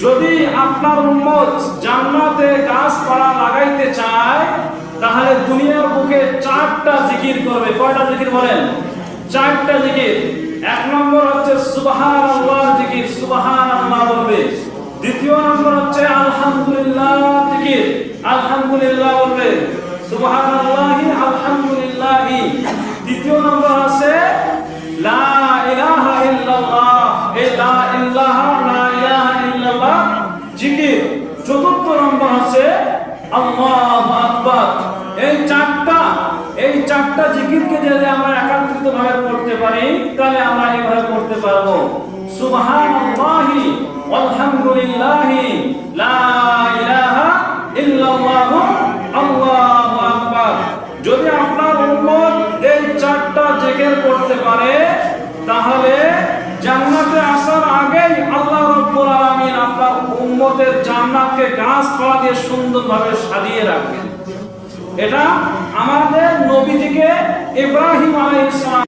যদি আপনার উম্মত জান্নাতে গাছপালা লাগাইতে চায় তাহলে দুনিয়ার বুকে 4টা জিকির করবে। কয়টা জিকির বলেন? 4টা জিকির। 1 নম্বর হচ্ছে সুবহানাল্লাহর জিকির, সুবহানাল্লাহ বলবে। 2য় নম্বর হচ্ছে আলহামদুলিল্লাহ জিকির, আলহামদুলিল্লাহ বলবে, সুবহানাল্লাহি আলহামদুলিল্লাহি। 3য় নম্বর আছে লা ইলাহা ইল্লাল্লাহ, এই লা ইলাহা ইল্লাল্লাহ জিকির। 4র্থ নম্বর আছে আল্লাহু আকবার। এই 4টা জিকিরকে যদি আমরা একত্রিত ভাবে পড়তে পারি তাহলে আমরা এইভাবে পড়তে পারবো, সুবহানাল্লাহি আলহামদুলিল্লাহি লা ইলাহা ইল্লাল্লাহ আল্লাহু আকবার। যদি আপনার উম্মত এই 4টা জিকির করতে পারে তাহলে জান্নাতে আসার আগেই আল্লাহ রাব্বুল আলামিন আপনার উম্মতের জান্নাতকে গাছপালা দিয়ে সুন্দরভাবে সাজিয়ে রাখবেন। এটা আমাদের নবীজিকে ইব্রাহিম আলাইহিস সালাম